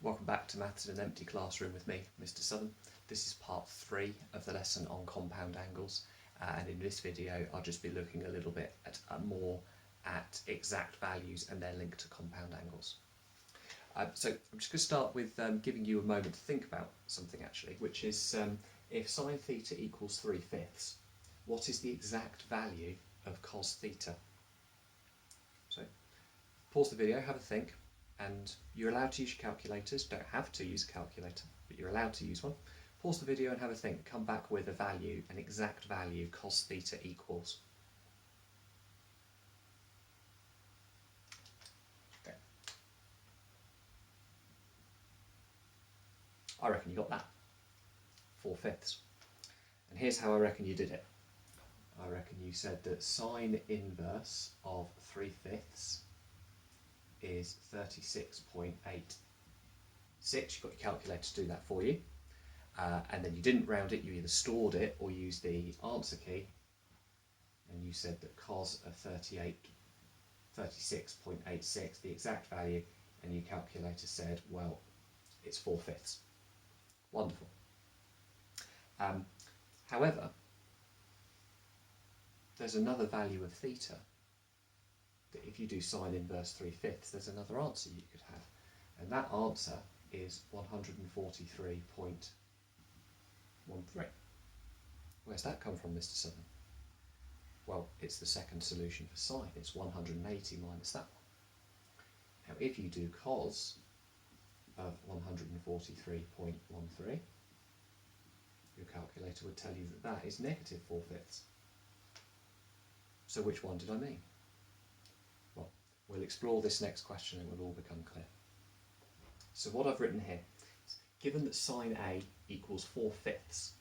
Welcome back to Maths in an Empty Classroom with me, Mr. Southern. This is part 3 of the lesson on compound angles, and in this video I'll just be looking a little bit more at exact values and their link to compound angles. So I'm just going to start with giving you a moment to think about something actually, which is if sine theta equals 3/5, what is the exact value of cos theta? So pause the video, have a think. And you're allowed to use your calculators, don't have to use a calculator, but you're allowed to use one. Pause the video and have a think, come back with a value, an exact value cos theta equals. Okay. I reckon you got that, 4/5. And here's how I reckon you did it. I reckon you said that sine inverse of 3/5 is 36.86. You've got your calculator to do that for you. And then you didn't round it, you either stored it or used the answer key, and you said that cos of 36.86, the exact value, and your calculator said, well, it's 4/5. Wonderful. However, there's another value of theta. That if you do sine inverse 3/5, there's another answer you could have. And that answer is 143.13. Where's that come from, Mr. Southern? Well, it's the second solution for sine. It's 180 minus that one. Now, if you do cos of 143.13, your calculator would tell you that that is negative 4/5. So which one did I mean? Well, we'll explore this next question and it will all become clear. So what I've written here is, given that sine A equals 4/5,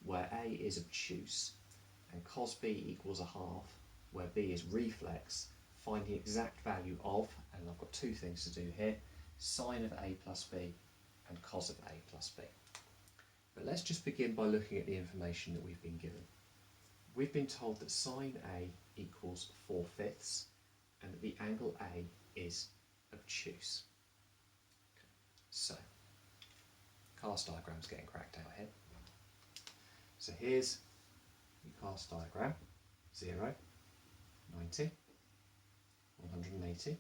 where A is obtuse, and cos B equals 1/2, where B is reflex, find the exact value of, and I've got two things to do here, sine of A plus B and cos of A plus B. But let's just begin by looking at the information that we've been given. We've been told that sine A equals 4/5 and that the angle A is obtuse. Okay. So, cast diagram's getting cracked out here. So here's the cast diagram, 0, 90, 180,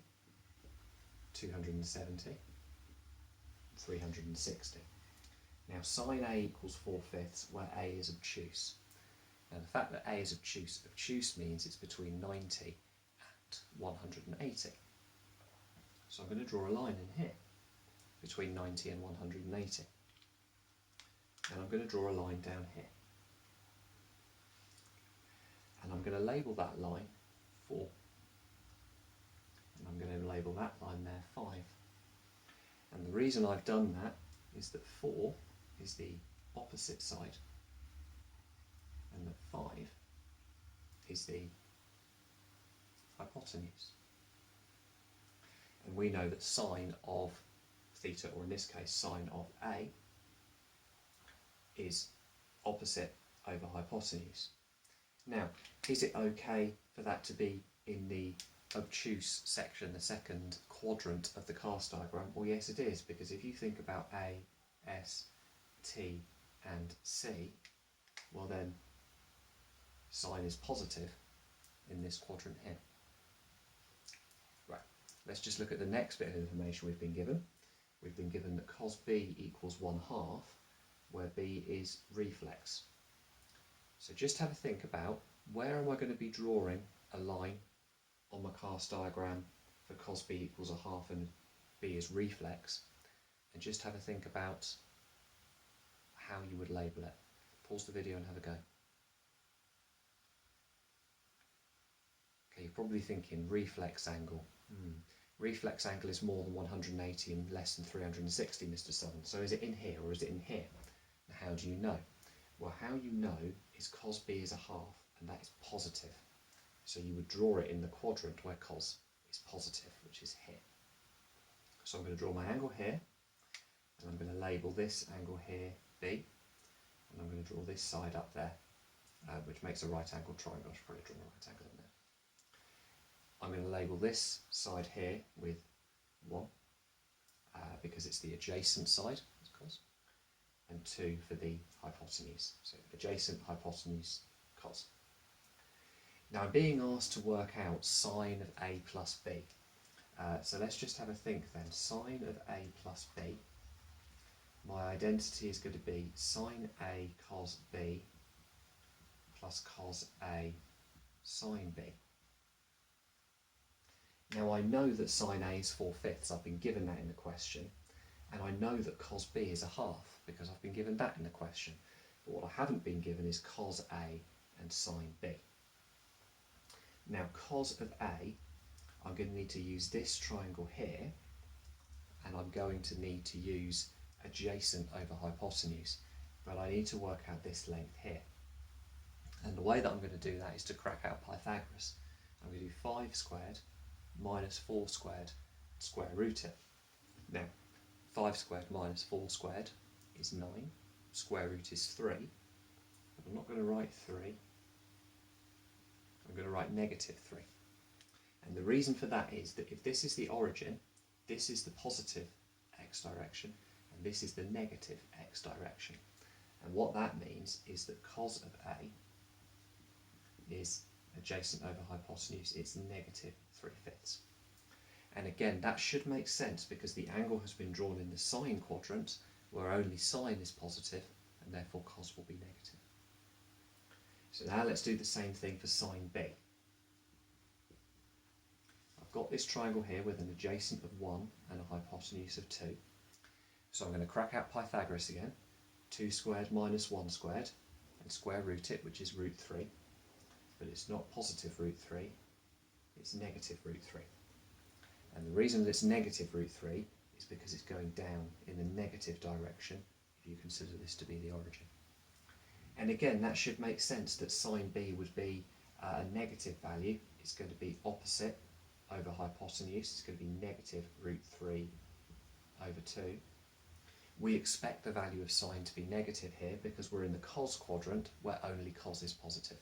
270, 360. Now sine A equals 4/5 where A is obtuse. Now the fact that A is obtuse means it's between 90 and 180. So I'm going to draw a line in here between 90 and 180. And I'm going to draw a line down here. And I'm going to label that line 4. And I'm going to label that line there 5. And the reason I've done that is that 4 is the opposite side and that 5 is the hypotenuse. And we know that sine of theta, or in this case sine of A, is opposite over hypotenuse. Now, is it okay for that to be in the obtuse section, the second quadrant of the cast diagram? Well, yes it is, because if you think about A, S, T and C, well then sine is positive in this quadrant here. Right, let's just look at the next bit of information we've been given. We've been given that cos B equals 1/2, where B is reflex. So just have a think about, where am I going to be drawing a line on my cast diagram for cos B equals 1/2 and B is reflex, and just have a think about how you would label it. Pause the video and have a go. Okay, you're probably thinking reflex angle. Reflex angle is more than 180 and less than 360, Mr. Southern. So is it in here or is it in here? Now, how do you know? Well, how you know is cos B is 1/2 and that is positive. So you would draw it in the quadrant where cos is positive, which is here. So I'm going to draw my angle here, and I'm going to label this angle here B, and I'm going to draw this side up there, which makes a right angle triangle. I should probably draw a right angle in there. I'm going to label this side here with 1, because it's the adjacent side, of course, and 2 for the hypotenuse. So adjacent, hypotenuse, cos. Now I'm being asked to work out sine of a plus b. So let's just have a think then. Sine of a plus b. My identity is going to be sine a cos b plus cos a sine b. Now I know that sine a is 4/5. I've been given that in the question. And I know that cos b is a half because I've been given that in the question. But what I haven't been given is cos a and sine b. Now cos of a, I'm going to need to use this triangle here, and I'm going to need to use adjacent over hypotenuse, but I need to work out this length here. And the way that I'm going to do that is to crack out Pythagoras. I'm going to do 5 squared minus 4 squared, square root it. Now 5 squared minus 4 squared is 9, square root is 3, but I'm not going to write 3, I'm going to write negative 3. And the reason for that is that if this is the origin, this is the positive x direction, and this is the negative x direction. And what that means is that cos of a is adjacent over hypotenuse, it's negative 3/5. And again, that should make sense because the angle has been drawn in the sine quadrant, where only sine is positive, and therefore cos will be negative. So now let's do the same thing for sine b. I've got this triangle here with an adjacent of 1 and a hypotenuse of 2. So I'm going to crack out Pythagoras again. 2 squared minus 1 squared, and square root it, which is root 3. But it's not positive root 3, it's negative root 3. And the reason that it's negative root 3 is because it's going down in the negative direction if you consider this to be the origin. And again, that should make sense that sine b would be a negative value. It's going to be opposite over hypotenuse. It's going to be negative root 3 over 2. We expect the value of sine to be negative here because we're in the cos quadrant where only cos is positive.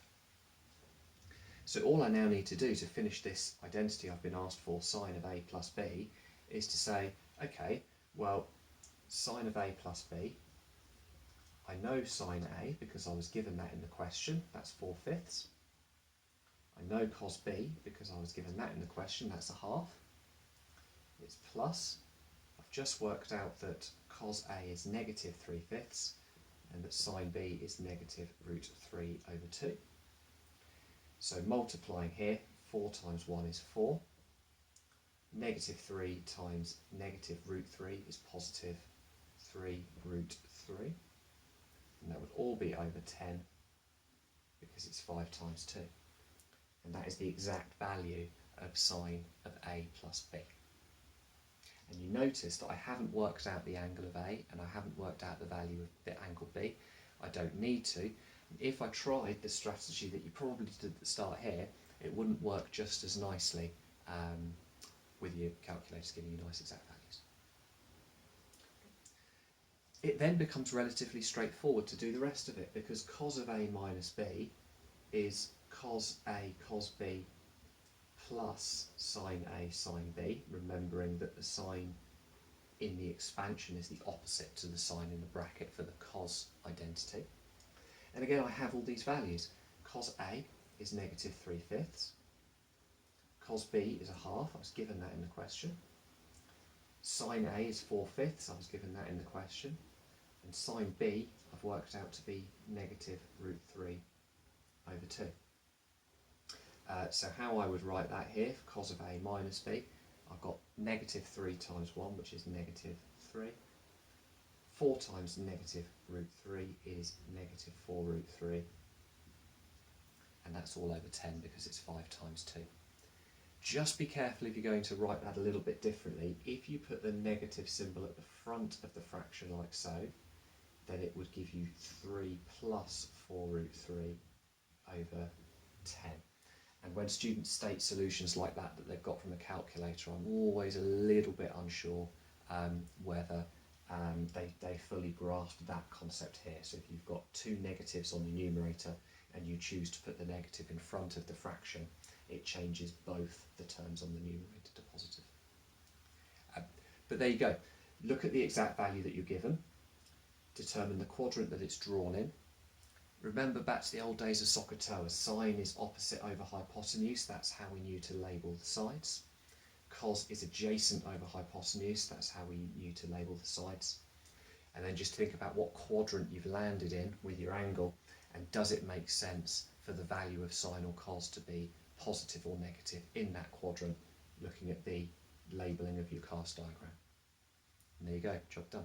So all I now need to do to finish this identity I've been asked for, sine of a plus b, is to say, okay, well, sine of a plus b, I know sine a because I was given that in the question, that's 4/5. I know cos b because I was given that in the question, that's a half. It's plus, I've just worked out that cos a is negative 3/5 and that sine b is negative root 3 over 2. So multiplying here, 4 times 1 is 4. Negative 3 times negative root 3 is positive 3 root 3. And that would all be over 10 because it's 5 times 2. And that is the exact value of sine of a plus b. And you notice that I haven't worked out the angle of a and I haven't worked out the value of the angle b. I don't need to. If I tried the strategy that you probably did at the start here, it wouldn't work just as nicely with your calculators giving you nice exact values. It then becomes relatively straightforward to do the rest of it because cos of a minus b is cos a cos b plus sine a sine b, remembering that the sine in the expansion is the opposite to the sine in the bracket for the cos identity. And again, I have all these values. Cos a is negative 3/5. Cos b is a half, I was given that in the question. Sine a is 4/5, I was given that in the question. And sine b, I've worked out to be negative root 3 over 2. So how I would write that here, for cos of a minus b, I've got negative 3 times 1, which is negative 3. 4 times negative root 3 is negative 4 root 3, and that's all over 10 because it's 5 times 2. Just be careful if you're going to write that a little bit differently. If you put the negative symbol at the front of the fraction like so, then it would give you 3 plus 4 root 3 over 10. And when students state solutions like that they've got from a calculator, I'm always a little bit unsure whether they fully grasp that concept here. So if you've got 2 negatives on the numerator and you choose to put the negative in front of the fraction, it changes both the terms on the numerator to positive. But there you go. Look at the exact value that you're given, determine the quadrant that it's drawn in. Remember back to the old days of SOHCAHTOA, sine is opposite over hypotenuse, that's how we knew to label the sides. Cos is adjacent over hypotenuse, that's how we knew to label the sides. And then just think about what quadrant you've landed in with your angle, and does it make sense for the value of sine or cos to be positive or negative in that quadrant, looking at the labelling of your cast diagram. And there you go, job done.